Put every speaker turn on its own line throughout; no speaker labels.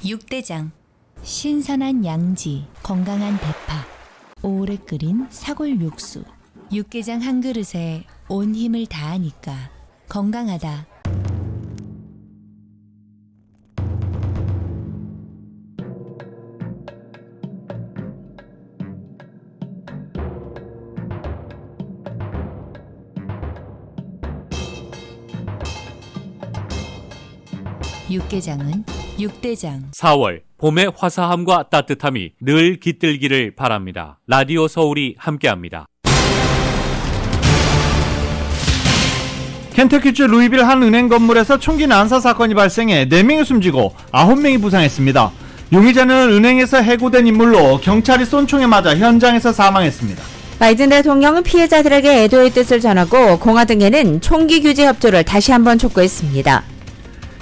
육대장. 신선한 양지, 건강한 대파, 오래 끓인 사골 육수. 육개장 한 그릇에 온 힘을 다하니까 건강하다. 육개장은 육대장.
4월 봄의 화사함과 따뜻함이 늘 깃들기를 바랍니다. 라디오 서울이 함께합니다.
켄터키주 루이빌 한 은행 건물에서 총기 난사 사건이 발생해 4명이 숨지고 9명이 부상했습니다. 용의자는 은행에서 해고된 인물로 경찰이 쏜 총에 맞아 현장에서 사망했습니다.
바이든 대통령은 피해자들에게 애도의 뜻을 전하고 공화 등에는 총기 규제 협조를 다시 한번 촉구했습니다.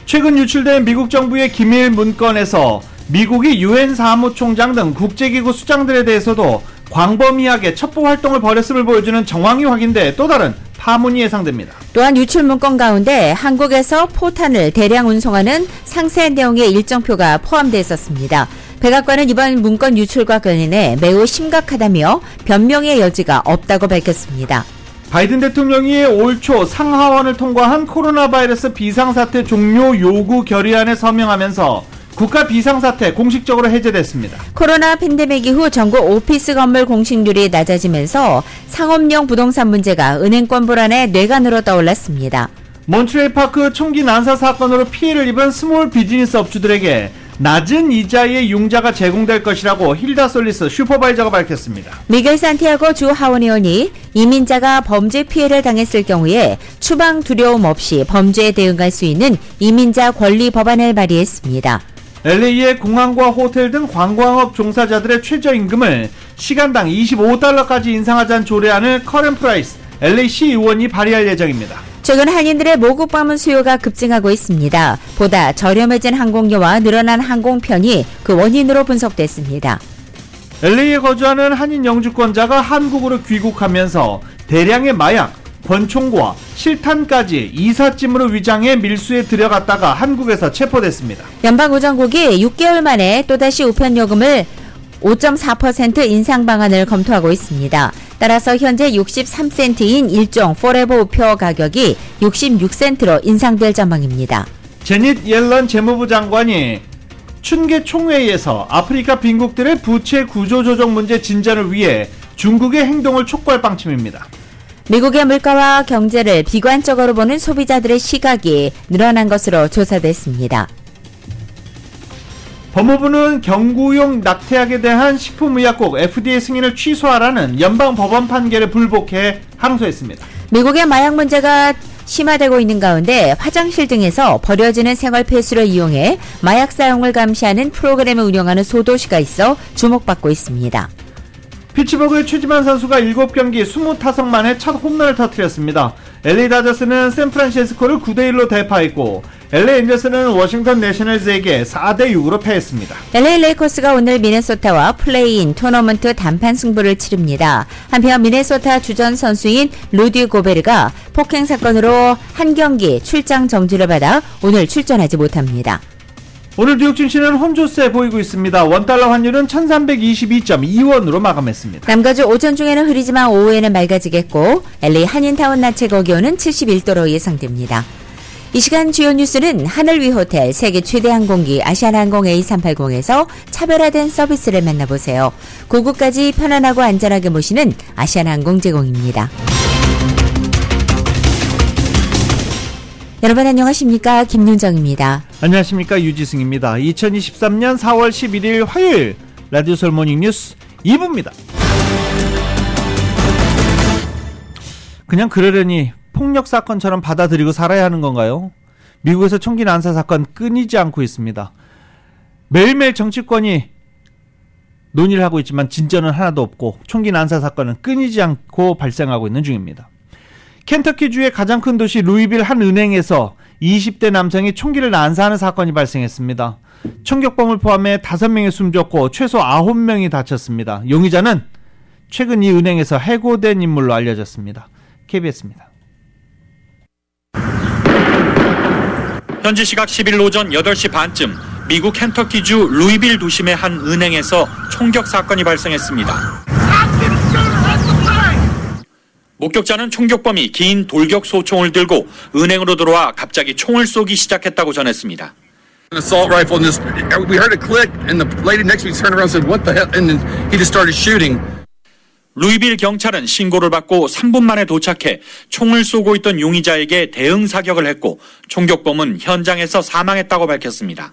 최근 유출된 미국 정부의 기밀 문건에서 미국이 유엔 사무총장 등 국제기구 수장들에 대해서도 광범위하게 첩보 활동을 벌였음을 보여주는 정황이 확인돼 또 다른 파문이 예상됩니다.
또한 유출 문건 가운데 한국에서 포탄을 대량 운송하는 상세 내용의 일정표가 포함되어 있었습니다. 백악관은 이번 문건 유출과 관련해 매우 심각하다며 변명의 여지가 없다고 밝혔습니다.
바이든 대통령이 올 초 상하원을 통과한 코로나 바이러스 비상사태 종료 요구 결의안에 서명하면서 국가 비상사태 공식적으로 해제됐습니다.
코로나 팬데믹 이후 전국 오피스 건물 공실률이 낮아지면서 상업용 부동산 문제가 은행권 불안에 뇌관으로 떠올랐습니다.
몬트레일 파크 총기 난사 사건으로 피해를 입은 스몰 비즈니스 업주들에게 낮은 이자의 융자가 제공될 것이라고 힐다 솔리스 슈퍼바이저가 밝혔습니다.
미겔 산티아고 주 하원의원이 이민자가 범죄 피해를 당했을 경우에 추방 두려움 없이 범죄에 대응할 수 있는 이민자 권리 법안을 발의했습니다.
LA의 공항과 호텔 등 관광업 종사자들의 최저임금을 시간당 25달러까지 인상하자는 조례안을 커런 프라이스 LA시 의원이 발의할 예정입니다.
최근 한인들의 모국 방문 수요가 급증하고 있습니다. 보다 저렴해진 항공료와 늘어난 항공편이 그 원인으로 분석됐습니다.
LA에 거주하는 한인 영주권자가 한국으로 귀국하면서 대량의 마약, 권총과 실탄까지 이삿짐으로 위장해 밀수에 들여갔다가 한국에서 체포됐습니다.
연방우정국이 6개월 만에 또다시 우편요금을 5.4% 인상 방안을 검토하고 있습니다. 따라서 현재 63센트인 일종 포레버 우표 가격이 66센트로 인상될 전망입니다.
제닛 옐런 재무부 장관이 춘계 총회에서 아프리카 빈국들의 부채 구조 조정 문제 진전을 위해 중국의 행동을 촉구할 방침입니다.
미국의 물가와 경제를 비관적으로 보는 소비자들의 시각이 늘어난 것으로 조사됐습니다.
법무부는 경구용 낙태약에 대한 식품의약국 FDA 승인을 취소하라는 연방 법원 판결에 불복해 항소했습니다.
미국의 마약 문제가 심화되고 있는 가운데 화장실 등에서 버려지는 생활 폐수를 이용해 마약 사용을 감시하는 프로그램을 운영하는 소도시가 있어 주목받고 있습니다.
피츠버그의 최지만 선수가 7경기 20타석 만에 첫 홈런을 터뜨렸습니다. LA 다저스는 샌프란시스코를 9대1로 대파했고 LA 엔젤스는 워싱턴 내셔널즈에게 4대6으로 패했습니다.
LA 레이커스가 오늘 미네소타와 플레이인 토너먼트 단판 승부를 치릅니다. 한편 미네소타 주전 선수인 루디 고베르가 폭행 사건으로 한 경기 출장 정지를 받아 오늘 출전하지 못합니다.
오늘 뉴욕 증시는 혼조세 보이고 있습니다. 원달러 환율은 1322.2원으로 마감했습니다.
남가주 오전 중에는 흐리지만 오후에는 맑아지겠고 LA 한인타운 낮 최고 기온은 71도로 예상됩니다. 이 시간 주요 뉴스는 하늘 위 호텔, 세계 최대 항공기 아시아나항공 A380에서 차별화된 서비스를 만나보세요. 고국까지 편안하고 안전하게 모시는 아시아나항공 제공입니다. 여러분 안녕하십니까? 김윤정입니다.
안녕하십니까? 유지승입니다. 2023년 4월 11일 화요일 라디오 서울 모닝 뉴스 2부입니다. 그냥 그러려니 폭력 사건처럼 받아들이고 살아야 하는 건가요? 미국에서 총기 난사 사건 끊이지 않고 있습니다. 매일매일 정치권이 논의를 하고 있지만 진전은 하나도 없고 총기 난사 사건은 끊이지 않고 발생하고 있는 중입니다. 켄터키주의 가장 큰 도시 루이빌 한 은행에서 20대 남성이 총기를 난사하는 사건이 발생했습니다. 총격범을 포함해 5명이 숨졌고 최소 9명이 다쳤습니다. 용의자는 최근 이 은행에서 해고된 인물로 알려졌습니다. KBS입니다.
현지 시각 11일 오전 8시 반쯤
미국 켄터키주 루이빌 도심의 한 은행에서 총격 사건이 발생했습니다. 목격자는 총격범이 긴 돌격 소총을 들고 은행으로 들어와 갑자기 총을 쏘기 시작했다고 전했습니다.
An assault rifle and just we heard a click and the lady next to me turned around and said what the hell and then he just started shooting.
루이빌 경찰은 신고를 받고 3분 만에 도착해 총을 쏘고 있던 용의자에게 대응 사격을 했고 총격범은 현장에서 사망했다고 밝혔습니다.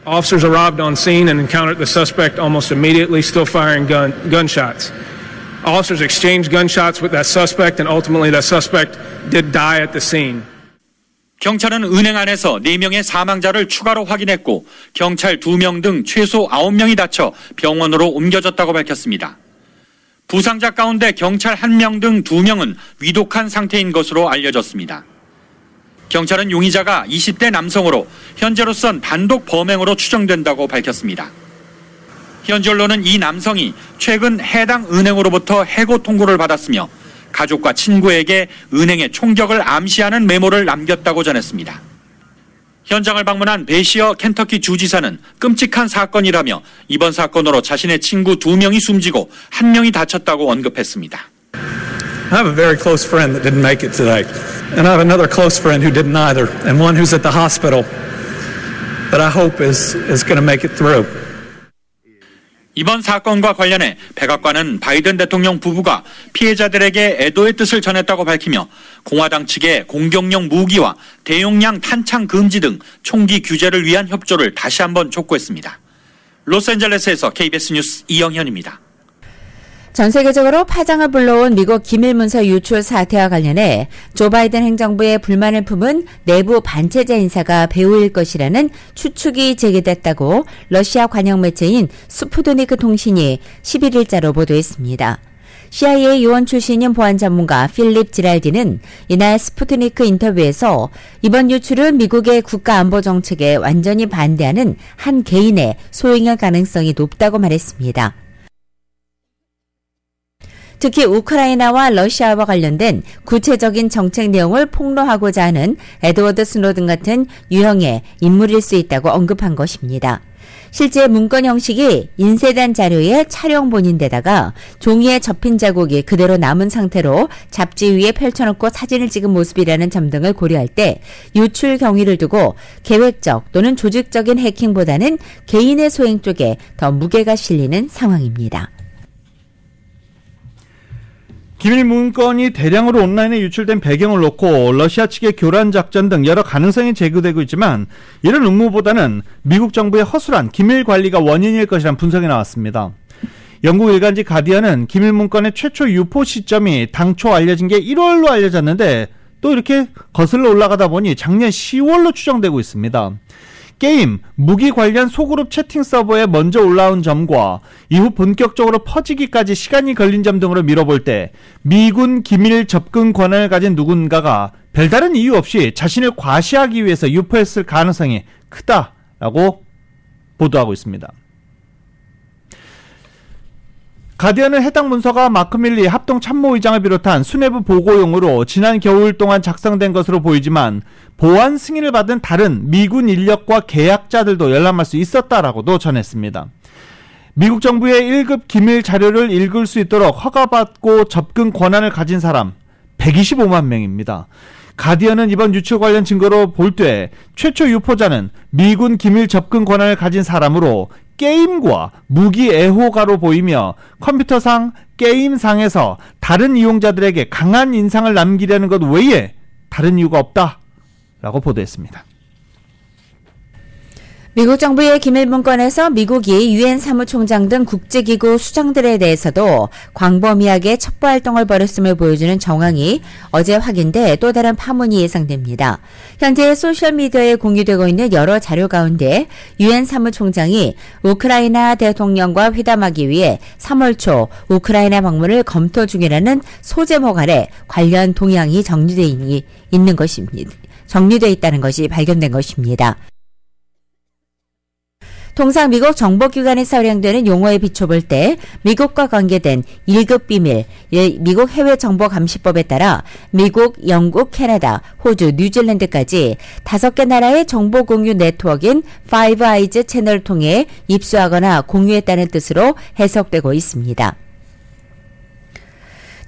Officers arrived on scene and encountered the suspect almost immediately, still firing gunshots. Officers exchanged gunshots with that suspect and ultimately that suspect did die at the scene.
경찰은 은행 안에서 4명의 사망자를 추가로 확인했고 경찰 2명 등 최소 9명이 다쳐 병원으로 옮겨졌다고 밝혔습니다. 부상자 가운데 경찰 1명 등 2명은 위독한 상태인 것으로 알려졌습니다. 경찰은 용의자가 20대 남성으로 현재로선 단독 범행으로 추정된다고 밝혔습니다. 현지 언론은 이 남성이 최근 해당 은행으로부터 해고 통보를 받았으며 가족과 친구에게 은행의 총격을 암시하는 메모를 남겼다고 전했습니다. 현장을 방문한 베시어 켄터키 주지사는 끔찍한 사건이라며 이번 사건으로 자신의 친구 2명이 숨지고 1명이 다쳤다고 언급했습니다.
I have a very close friend that didn't make it today. And I have another close friend who didn't either. And one who's at the hospital that I hope is going to make it through.
이번 사건과 관련해 백악관은 바이든 대통령 부부가 피해자들에게 애도의 뜻을 전했다고 밝히며 공화당 측에 공격용 무기와 대용량 탄창 금지 등 총기 규제를 위한 협조를 다시 한번 촉구했습니다. 로스앤젤레스에서 KBS 뉴스 이영현입니다.
전 세계적으로 파장을 불러온 미국 기밀문서 유출 사태와 관련해 조 바이든 행정부의 불만을 품은 내부 반체제 인사가 배우일 것이라는 추측이 제기됐다고 러시아 관영 매체인 스푸트니크 통신이 11일자로 보도했습니다. CIA 요원 출신인 보안 전문가 필립 지랄디는 이날 스푸트니크 인터뷰에서 이번 유출은 미국의 국가안보 정책에 완전히 반대하는 한 개인의 소행일 가능성이 높다고 말했습니다. 특히 우크라이나와 러시아와 관련된 구체적인 정책 내용을 폭로하고자 하는 에드워드 스노든 같은 유형의 인물일 수 있다고 언급한 것입니다. 실제 문건 형식이 인쇄된 자료의 촬영본인데다가 종이에 접힌 자국이 그대로 남은 상태로 잡지 위에 펼쳐놓고 사진을 찍은 모습이라는 점 등을 고려할 때 유출 경위를 두고 계획적 또는 조직적인 해킹보다는 개인의 소행 쪽에 더 무게가 실리는 상황입니다.
기밀 문건이 대량으로 온라인에 유출된 배경을 놓고 러시아 측의 교란 작전 등 여러 가능성이 제기되고 있지만 이런 음모보다는 미국 정부의 허술한 기밀 관리가 원인일 것이라는 분석이 나왔습니다. 영국 일간지 가디언은 기밀 문건의 최초 유포 시점이 당초 알려진 게 1월로 알려졌는데 또 이렇게 거슬러 올라가다 보니 작년 10월로 추정되고 있습니다. 게임, 무기 관련 소그룹 채팅 서버에 먼저 올라온 점과 이후 본격적으로 퍼지기까지 시간이 걸린 점 등으로 미뤄볼 때 미군 기밀 접근 권한을 가진 누군가가 별다른 이유 없이 자신을 과시하기 위해서 유포했을 가능성이 크다라고 보도하고 있습니다. 가디언은 해당 문서가 마크 밀리 합동참모의장을 비롯한 수뇌부 보고용으로 지난 겨울 동안 작성된 것으로 보이지만 보안 승인을 받은 다른 미군 인력과 계약자들도 열람할 수 있었다라고도 전했습니다. 미국 정부의 1급 기밀 자료를 읽을 수 있도록 허가받고 접근 권한을 가진 사람 125만 명입니다. 가디언은 이번 유출 관련 증거로 볼 때 최초 유포자는 미군 기밀 접근 권한을 가진 사람으로 게임과 무기 애호가로 보이며 컴퓨터상, 게임상에서 다른 이용자들에게 강한 인상을 남기려는 것 외에 다른 이유가 없다라고 보도했습니다.
미국 정부의 기밀문건에서 미국이 유엔 사무총장 등 국제기구 수장들에 대해서도 광범위하게 첩보활동을 벌였음을 보여주는 정황이 어제 확인돼 또 다른 파문이 예상됩니다. 현재 소셜미디어에 공유되고 있는 여러 자료 가운데 유엔 사무총장이 우크라이나 대통령과 회담하기 위해 3월 초 우크라이나 방문을 검토 중이라는 소제목 아래 관련 동향이 정리되어 있다는 것이 발견된 것입니다. 통상 미국 정보기관에서 활용되는 용어에 비춰볼 때 미국과 관계된 1급 비밀, 미국 해외정보감시법에 따라 미국, 영국, 캐나다, 호주, 뉴질랜드까지 5개 나라의 정보 공유 네트워크인 파이브 아이즈 채널을 통해 입수하거나 공유했다는 뜻으로 해석되고 있습니다.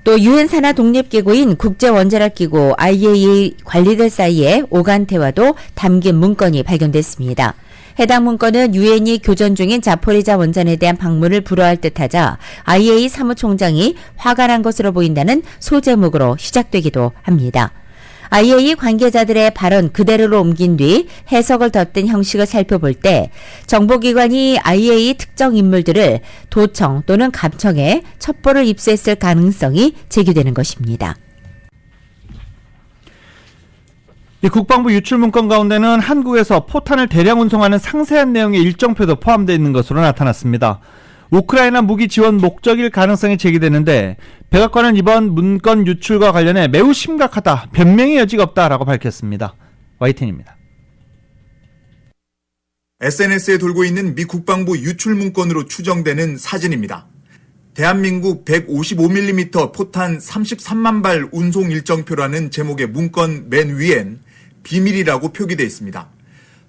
또 유엔 산하 독립기구인 국제원자력기구 IAEA 관리들 사이에 오간 대화도 담긴 문건이 발견됐습니다. 해당 문건은 유엔이 교전 중인 자포리자 원전에 대한 방문을 불허할 듯하자 IAEA 사무총장이 화가 난 것으로 보인다는 소제목으로 시작되기도 합니다. IAEA 관계자들의 발언 그대로로 옮긴 뒤 해석을 덧댄 형식을 살펴볼 때 정보기관이 IAEA 특정 인물들을 도청 또는 감청에 첩보를 입수했을 가능성이 제기되는 것입니다.
이 국방부 유출 문건 가운데는 한국에서 포탄을 대량 운송하는 상세한 내용의 일정표도 포함되어 있는 것으로 나타났습니다. 우크라이나 무기 지원 목적일 가능성이 제기되는데 백악관은 이번 문건 유출과 관련해 매우 심각하다, 변명의 여지가 없다라고 밝혔습니다. YTN입니다.
SNS에 돌고 있는 미 국방부 유출 문건으로 추정되는 사진입니다. 대한민국 155mm 포탄 33만 발 운송 일정표라는 제목의 문건 맨 위엔 비밀이라고 표기되어 있습니다.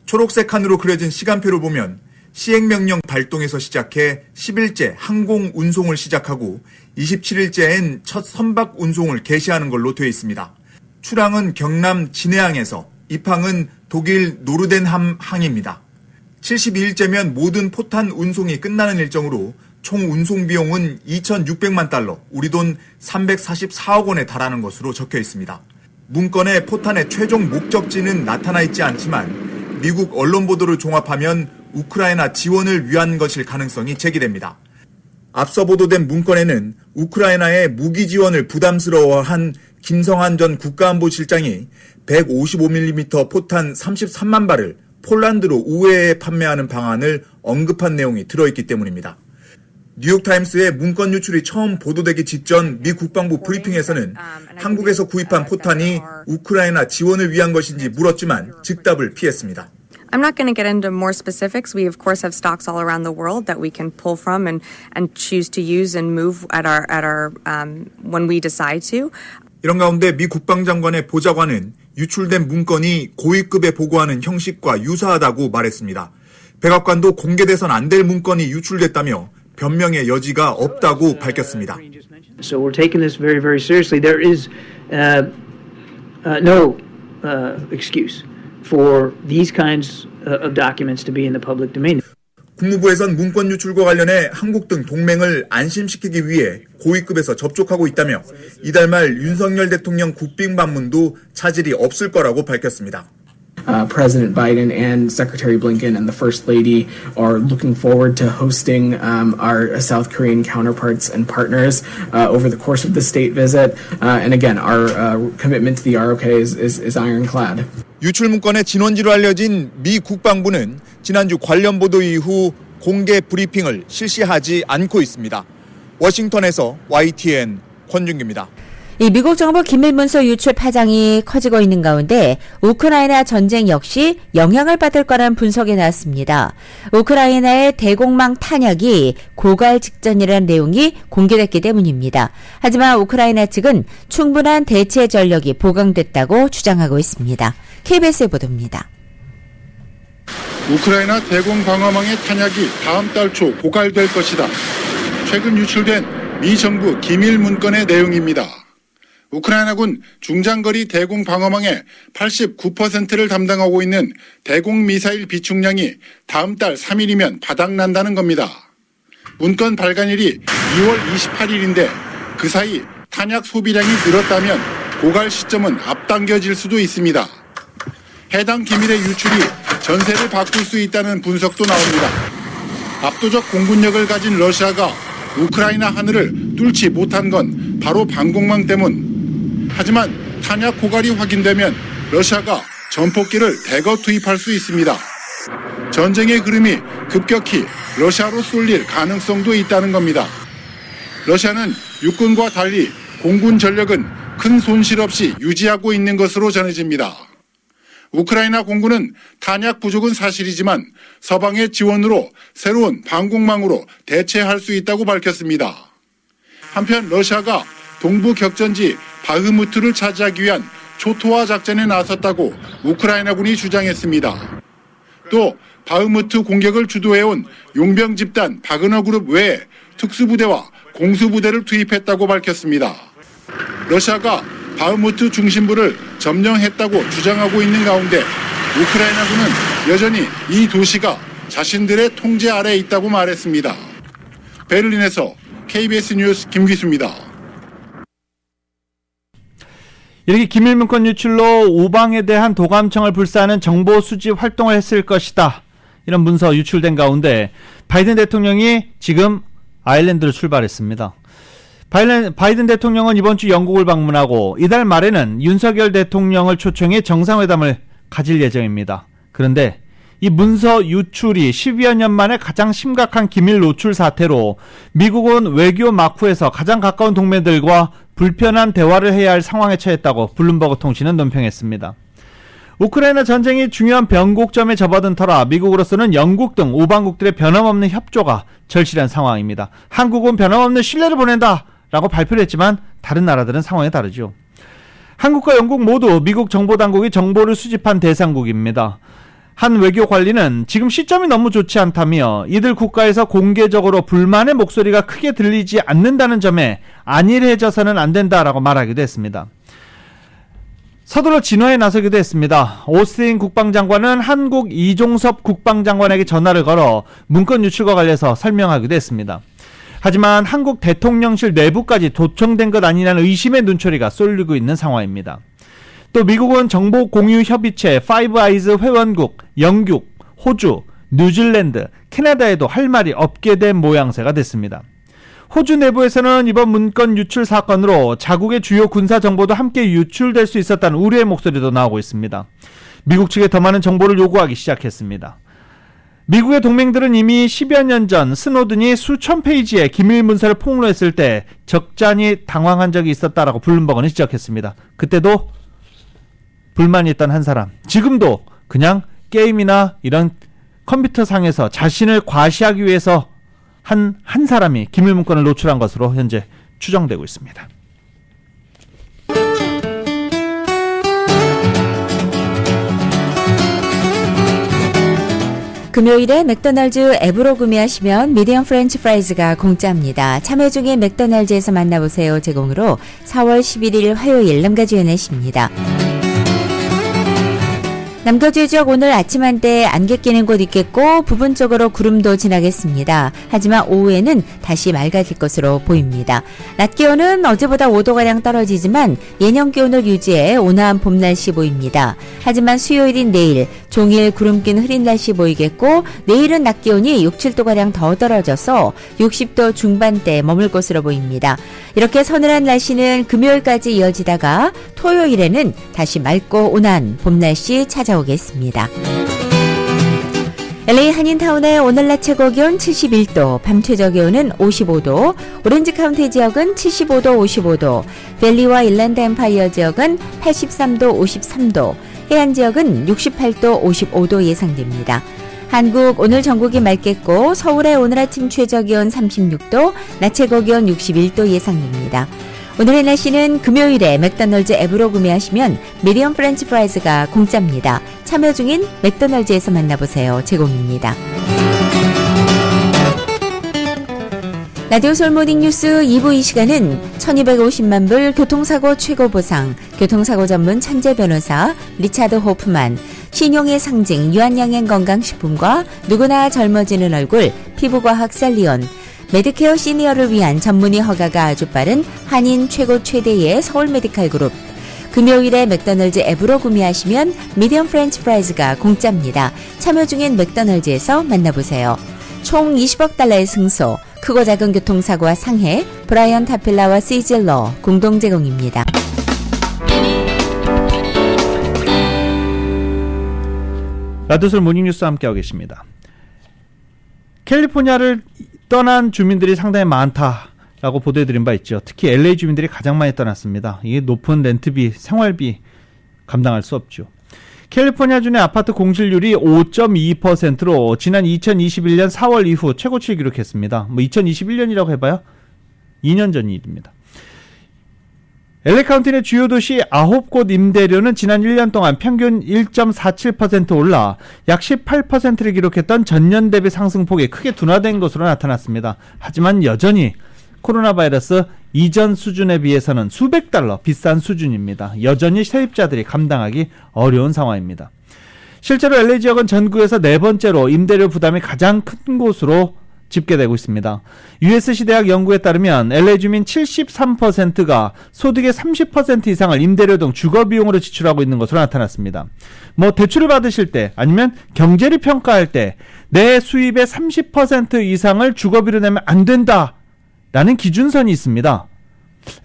초록색 칸으로 그려진 시간표를 보면 시행명령 발동에서 시작해 10일째 항공 운송을 시작하고 27일째엔 첫 선박 운송을 개시하는 걸로 되어 있습니다. 출항은 경남 진해항에서, 입항은 독일 노르덴함 항입니다. 72일째면 모든 포탄 운송이 끝나는 일정으로 총 운송 비용은 2,600만 달러, 우리 돈 344억 원에 달하는 것으로 적혀 있습니다. 문건에 포탄의 최종 목적지는 나타나 있지 않지만 미국 언론 보도를 종합하면 우크라이나 지원을 위한 것일 가능성이 제기됩니다. 앞서 보도된 문건에는 우크라이나의 무기 지원을 부담스러워한 김성한 전 국가안보실장이 155mm 포탄 33만 발을 폴란드로 우회해 판매하는 방안을 언급한 내용이 들어있기 때문입니다. 뉴욕타임스의 문건 유출이 처음 보도되기 직전 미 국방부 브리핑에서는 한국에서 구입한 포탄이 우크라이나 지원을 위한 것인지 물었지만 즉답을 피했습니다.
I'm not going to get into more specifics. We of course have stocks all around the world that we can pull from and choose to use and move at our when we decide to.
이런 가운데 미 국방장관의 보좌관은 유출된 문건이 고위급에 보고하는 형식과 유사하다고 말했습니다. 백악관도 공개돼선 안 될 문건이 유출됐다며 변명의 여지가 없다고 밝혔습니다.
So we're taking this very, very seriously. There is no excuse for these kinds of documents to be in the public domain.
국무부에선 문건 유출과 관련해 한국 등 동맹을 안심시키기 위해 고위급에서 접촉하고 있다며 이달 말 윤석열 대통령 국빈 방문도 차질이 없을 거라고 밝혔습니다.
President Biden and Secretary Blinken and the First Lady are looking forward to hosting our South Korean counterparts and partners over the course of the state visit. And again, our commitment to the ROK is ironclad.
유출 문건의 진원지로 알려진 미 국방부는 지난주 관련 보도 이후 공개 브리핑을 실시하지 않고 있습니다. 워싱턴에서 YTN 권준규입니다.
이 미국 정부 기밀문서 유출 파장이 커지고 있는 가운데 우크라이나 전쟁 역시 영향을 받을 거라는 분석이 나왔습니다. 우크라이나의 대공망 탄약이 고갈 직전이라는 내용이 공개됐기 때문입니다. 하지만 우크라이나 측은 충분한 대체 전력이 보강됐다고 주장하고 있습니다. KBS의 보도입니다.
우크라이나 대공 방어망의 탄약이 다음 달 초 고갈될 것이다. 최근 유출된 미 정부 기밀 문건의 내용입니다. 우크라이나군 중장거리 대공 방어망의 89%를 담당하고 있는 대공 미사일 비축량이 다음 달 3일이면 바닥난다는 겁니다. 문건 발간일이 2월 28일인데 그 사이 탄약 소비량이 늘었다면 고갈 시점은 앞당겨질 수도 있습니다. 해당 기밀의 유출이 전세를 바꿀 수 있다는 분석도 나옵니다. 압도적 공군력을 가진 러시아가 우크라이나 하늘을 뚫지 못한 건 바로 방공망 때문. 하지만 탄약 고갈이 확인되면 러시아가 전폭기를 대거 투입할 수 있습니다. 전쟁의 흐름이 급격히 러시아로 쏠릴 가능성도 있다는 겁니다. 러시아는 육군과 달리 공군 전력은 큰 손실 없이 유지하고 있는 것으로 전해집니다. 우크라이나 공군은 탄약 부족은 사실이지만 서방의 지원으로 새로운 방공망으로 대체할 수 있다고 밝혔습니다. 한편 러시아가 동부 격전지 바흐무트를 차지하기 위한 초토화 작전에 나섰다고 우크라이나군이 주장했습니다. 또 바흐무트 공격을 주도해온 용병 집단 바그너 그룹 외에 특수부대와 공수부대를 투입했다고 밝혔습니다. 러시아가 바흐무트 중심부를 점령했다고 주장하고 있는 가운데 우크라이나군은 여전히 이 도시가 자신들의 통제 아래에 있다고 말했습니다. 베를린에서 KBS 뉴스 김기수입니다.
이렇게 기밀 문건 유출로 오방에 대한 도감청을 불사하는 정보 수집 활동을 했을 것이다. 이런 문서 유출된 가운데 바이든 대통령이 지금 아일랜드로 출발했습니다. 바이든 대통령은 이번 주 영국을 방문하고 이달 말에는 윤석열 대통령을 초청해 정상회담을 가질 예정입니다. 그런데 이 문서 유출이 10여 년 만에 가장 심각한 기밀 노출 사태로 미국은 외교 막후에서 가장 가까운 동맹들과 불편한 대화를 해야 할 상황에 처했다고 블룸버그 통신은 논평했습니다. 우크라이나 전쟁이 중요한 변곡점에 접어든 터라 미국으로서는 영국 등 오방국들의 변함없는 협조가 절실한 상황입니다. 한국은 변함없는 신뢰를 보낸다 라고 발표를 했지만 다른 나라들은 상황이 다르죠. 한국과 영국 모두 미국 정보당국이 정보를 수집한 대상국입니다. 한 외교 관리는 지금 시점이 너무 좋지 않다며 이들 국가에서 공개적으로 불만의 목소리가 크게 들리지 않는다는 점에 안일해져서는 안 된다라고 말하기도 했습니다. 서둘러 진화에 나서기도 했습니다. 오스틴 국방장관은 한국 이종섭 국방장관에게 전화를 걸어 문건 유출과 관련해서 설명하기도 했습니다. 하지만 한국 대통령실 내부까지 도청된 것 아니냐는 의심의 눈초리가 쏠리고 있는 상황입니다. 또 미국은 정보공유협의체 파이브 아이즈 회원국 영국, 호주, 뉴질랜드, 캐나다에도 할 말이 없게 된 모양새가 됐습니다. 호주 내부에서는 이번 문건 유출 사건으로 자국의 주요 군사 정보도 함께 유출될 수 있었다는 우려의 목소리도 나오고 있습니다. 미국 측에 더 많은 정보를 요구하기 시작했습니다. 미국의 동맹들은 이미 10여 년 전 스노든이 수천 페이지의 기밀 문서를 폭로했을 때 적잖이 당황한 적이 있었다라고 블룸버그는 지적했습니다. 그때도 불만이 있던 한 사람, 지금도 그냥 게임이나 이런 컴퓨터상에서 자신을 과시하기 위해서 한 사람이 기밀 문건을 노출한 것으로 현재 추정되고 있습니다.
금요일에 맥도날드 앱으로 구매하시면 미디엄 프렌치 프라이즈가 공짜입니다. 참여 중인 맥도날드에서 만나보세요 제공으로 4월 11일 화요일 남가주의 내십니다. 남가주의 지역 오늘 아침 한때 안개 끼는 곳 있겠고 부분적으로 구름도 지나겠습니다. 하지만 오후에는 다시 맑아질 것으로 보입니다. 낮 기온은 어제보다 5도가량 떨어지지만 예년 기온을 유지해 온화한 봄 날씨 보입니다. 하지만 수요일인 내일 종일 구름 낀 흐린 날씨 보이겠고 내일은 낮 기온이 6, 7도가량 더 떨어져서 60도 중반대에 머물 것으로 보입니다. 이렇게 서늘한 날씨는 금요일까지 이어지다가 토요일에는 다시 맑고 온화한 봄 날씨 찾아오겠습니다. LA 한인타운의 오늘 낮 최고 기온 71도, 밤 최저 기온은 55도, 오렌지 카운티 지역은 75도, 55도, 밸리와 일랜드 엠파이어 지역은 83도, 53도, 해안 지역은 68도, 55도 예상됩니다. 한국 오늘 전국이 맑겠고 서울의 오늘 아침 최저 기온 36도, 낮 최고 기온 61도 예상됩니다. 오늘의 날씨는 금요일에 맥도날드 앱으로 구매하시면 미디엄 프렌치 프라이즈가 공짜입니다. 참여 중인 맥도날드에서 만나보세요 제공입니다. 라디오 솔모닝 뉴스 2부 이 시간은 1250만 불 교통사고 최고보상, 교통사고 전문 천재 변호사 리차드 호프만, 신용의 상징 유한양행 건강식품과 누구나 젊어지는 얼굴 피부과학 살리온, 메디케어 시니어를 위한 전문의 허가가 아주 빠른 한인 최고 최대의 서울 메디칼 그룹, 금요일에 맥도날드 앱으로 구매하시면 미디엄 프렌치 프라이즈가 공짜입니다. 참여 중인 맥도날드에서 만나보세요. 총 20억 달러의 승소, 크고 작은 교통사고와 상해, 브라이언 타필라와 시즐러 공동 제공입니다.
라디오솔 모닝뉴스와 함께하고 계십니다. 캘리포니아를 떠난 주민들이 상당히 많다라고 보도해드린 바 있죠. 특히 LA 주민들이 가장 많이 떠났습니다. 이게 높은 렌트비, 생활비 감당할 수 없죠. 캘리포니아주의 아파트 공실률이 5.2%로 지난 2021년 4월 이후 최고치를 기록했습니다. 2021년이라고 해봐요. 2년 전 일입니다. LA 카운티 내 주요 도시 9곳 임대료는 지난 1년 동안 평균 1.47% 올라 약 18%를 기록했던 전년 대비 상승폭이 크게 둔화된 것으로 나타났습니다. 하지만 여전히 코로나 바이러스 이전 수준에 비해서는 수백 달러 비싼 수준입니다. 여전히 세입자들이 감당하기 어려운 상황입니다. 실제로 LA 지역은 전국에서 네 번째로 임대료 부담이 가장 큰 곳으로 집계되고 있습니다. USC 대학 연구에 따르면 LA 주민 73%가 소득의 30% 이상을 임대료 등 주거 비용으로 지출하고 있는 것으로 나타났습니다. 대출을 받으실 때 아니면 경제를 평가할 때 내 수입의 30% 이상을 주거비로 내면 안 된다라는 기준선이 있습니다.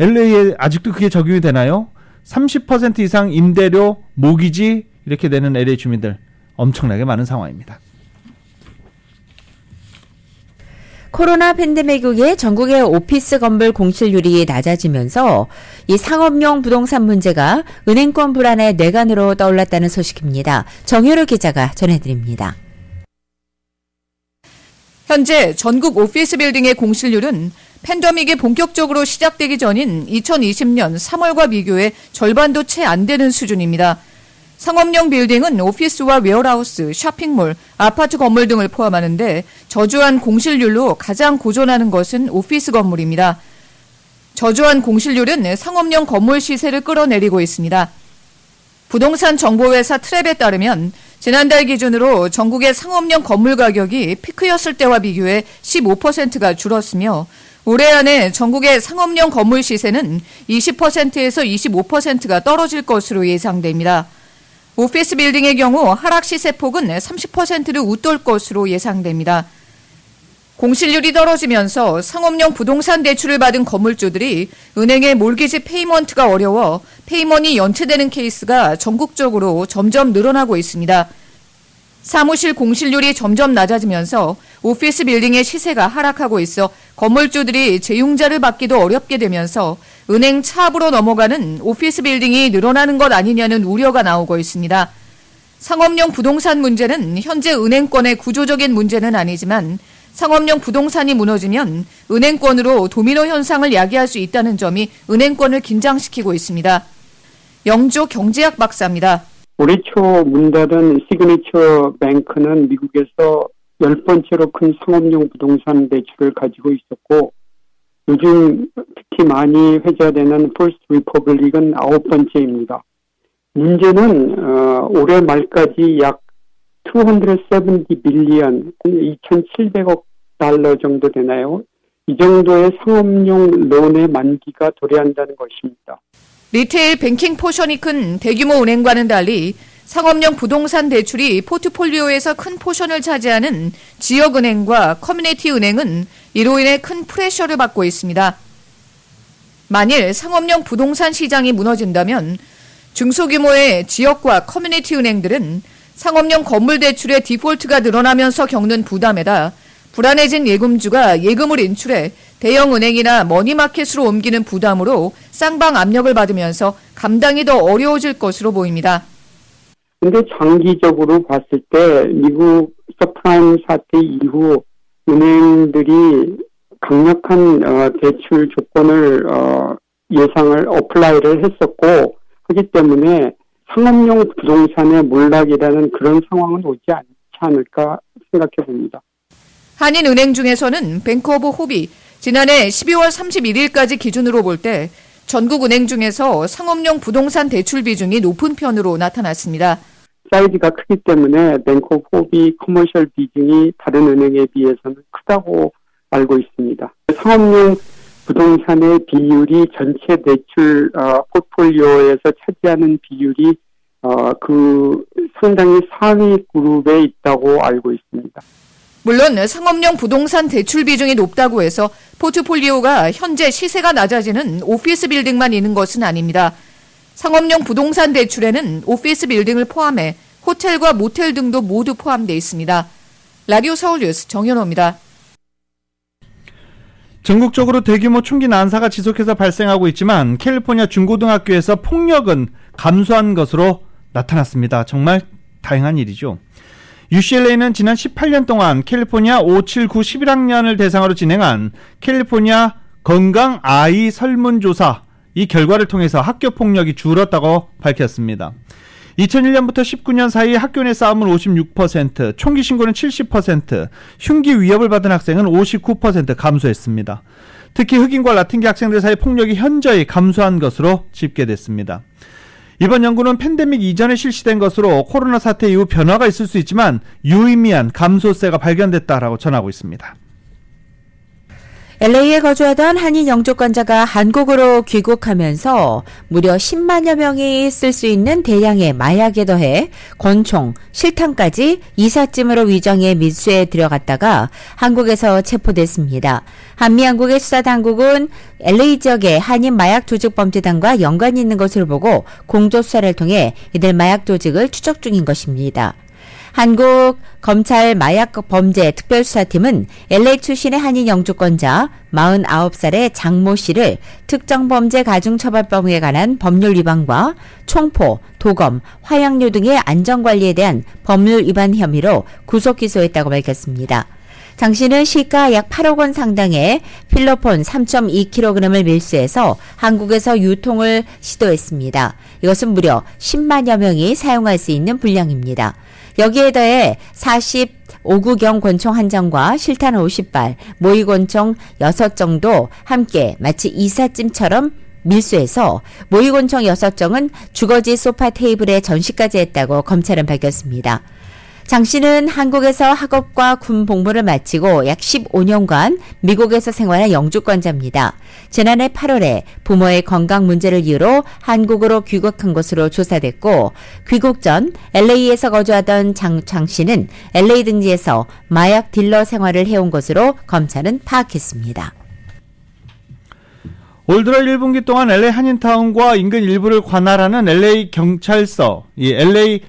LA에 아직도 그게 적용이 되나요? 30% 이상 임대료, 모기지 이렇게 내는 LA 주민들 엄청나게 많은 상황입니다.
코로나 팬데믹 이후에 전국의 오피스 건물 공실률이 낮아지면서 이 상업용 부동산 문제가 은행권 불안의 뇌관으로 떠올랐다는 소식입니다. 정효로 기자가 전해드립니다.
현재 전국 오피스 빌딩의 공실률은 팬데믹이 본격적으로 시작되기 전인 2020년 3월과 비교해 절반도 채 안 되는 수준입니다. 상업용 빌딩은 오피스와 웨어하우스, 쇼핑몰, 아파트 건물 등을 포함하는데 저조한 공실률로 가장 고전하는 것은 오피스 건물입니다. 저조한 공실률은 상업용 건물 시세를 끌어내리고 있습니다. 부동산 정보회사 트랩에 따르면 지난달 기준으로 전국의 상업용 건물 가격이 피크였을 때와 비교해 15%가 줄었으며 올해 안에 전국의 상업용 건물 시세는 20%에서 25%가 떨어질 것으로 예상됩니다. 오피스 빌딩의 경우 하락 시세폭은 30%를 웃돌 것으로 예상됩니다. 공실률이 떨어지면서 상업용 부동산 대출을 받은 건물주들이 은행의 몰기지 페이먼트가 어려워 페이먼이 연체되는 케이스가 전국적으로 점점 늘어나고 있습니다. 사무실 공실률이 점점 낮아지면서 오피스 빌딩의 시세가 하락하고 있어 건물주들이 재융자를 받기도 어렵게 되면서 은행 차압으로 넘어가는 오피스 빌딩이 늘어나는 것 아니냐는 우려가 나오고 있습니다. 상업용 부동산 문제는 현재 은행권의 구조적인 문제는 아니지만 상업용 부동산이 무너지면 은행권으로 도미노 현상을 야기할 수 있다는 점이 은행권을 긴장시키고 있습니다. 영조 경제학 박사입니다.
올해 초 문 닫은 시그니처 뱅크는 미국에서 10번째로 큰 상업용 부동산 대출을 가지고 있었고 요즘 특히 많이 회자되는 퍼스트 리퍼블릭은 9번째입니다. 문제는 올해 말까지 약 270 빌리언, 2,700억 달러 정도 되나요? 이 정도의 상업용 론의 만기가 도래한다는 것입니다.
리테일 뱅킹 포션이 큰 대규모 은행과는 달리 상업용 부동산 대출이 포트폴리오에서 큰 포션을 차지하는 지역은행과 커뮤니티 은행은 이로 인해 큰 프레셔를 받고 있습니다. 만일 상업용 부동산 시장이 무너진다면 중소규모의 지역과 커뮤니티 은행들은 상업용 건물 대출의 디폴트가 늘어나면서 겪는 부담에다 불안해진 예금주가 예금을 인출해 대형 은행이나 머니마켓으로 옮기는 부담으로 쌍방 압력을 받으면서 감당이 더 어려워질 것으로 보입니다.
그런데 장기적으로 봤을 때 미국 서프라임 사태 이후 은행들이 강력한 대출 조건을 예상을 어플라이를 했었고 하기 때문에 상업용 부동산의 몰락이라는 그런 상황은 오지 않지 않을까 생각해 봅니다.
한인은행 중에서는 뱅크 오브 호비 지난해 12월 31일까지 기준으로 볼 때 전국 은행 중에서 상업용 부동산 대출 비중이 높은 편으로 나타났습니다.
사이즈가 크기 때문에 뱅크 오브 호비 커머셜 비중이 다른 은행에 비해서는 크다고 알고 있습니다. 상업용 부동산의 비율이 전체 대출 포트폴리오에서 차지하는 비율이 상당히 상위 그룹에 있다고 알고 있습니다.
물론 상업용 부동산 대출 비중이 높다고 해서 포트폴리오가 현재 시세가 낮아지는 오피스 빌딩만 있는 것은 아닙니다. 상업용 부동산 대출에는 오피스 빌딩을 포함해 호텔과 모텔 등도 모두 포함되어 있습니다. 라디오 서울뉴스 정현호입니다.
전국적으로 대규모 총기 난사가 지속해서 발생하고 있지만 캘리포니아 중고등학교에서 폭력은 감소한 것으로 나타났습니다. 정말 다행한 일이죠. UCLA는 지난 18년 동안 캘리포니아 5, 7, 9, 11학년을 대상으로 진행한 캘리포니아 건강 아이 설문조사 이 결과를 통해서 학교 폭력이 줄었다고 밝혔습니다. 2001년부터 19년 사이 학교 내 싸움은 56%, 총기 신고는 70%, 흉기 위협을 받은 학생은 59% 감소했습니다. 특히 흑인과 라틴계 학생들 사이 폭력이 현저히 감소한 것으로 집계됐습니다. 이번 연구는 팬데믹 이전에 실시된 것으로 코로나 사태 이후 변화가 있을 수 있지만 유의미한 감소세가 발견됐다라고 전하고 있습니다.
LA에 거주하던 한인 영주권자가 한국으로 귀국하면서 무려 10만여 명이 쓸 수 있는 대량의 마약에 더해 권총, 실탄까지 이삿짐으로 위장해 밀수에 들어갔다가 한국에서 체포됐습니다. 한미양국의 수사당국은 LA 지역의 한인 마약 조직 범죄단과 연관이 있는 것으로 보고 공조 수사를 통해 이들 마약 조직을 추적 중인 것입니다. 한국 검찰 마약 범죄 특별수사팀은 LA 출신의 한인 영주권자 49살의 장모 씨를 특정범죄 가중처벌법에 관한 법률 위반과 총포, 도검, 화약류 등의 안전관리에 대한 법률 위반 혐의로 구속 기소했다고 밝혔습니다. 장 씨는 시가 약 8억 원 상당의 필로폰 3.2kg을 밀수해서 한국에서 유통을 시도했습니다. 이것은 무려 10만여 명이 사용할 수 있는 분량입니다. 여기에 더해 45구경 권총 1장과 실탄 50발, 모의권총 6정도 함께 마치 이삿짐처럼 밀수해서 모의권총 6정은 주거지 소파 테이블에 전시까지 했다고 검찰은 밝혔습니다. 장 씨는 한국에서 학업과 군 복무를 마치고 약 15년간 미국에서 생활한 영주권자입니다. 지난해 8월에 부모의 건강 문제를 이유로 한국으로 귀국한 것으로 조사됐고 귀국 전 LA에서 거주하던 장 씨는 LA 등지에서 마약 딜러 생활을 해온 것으로 검찰은 파악했습니다.
올 들어 1분기 동안 LA 한인타운과 인근 일부를 관할하는 LA 경찰서, 이 LA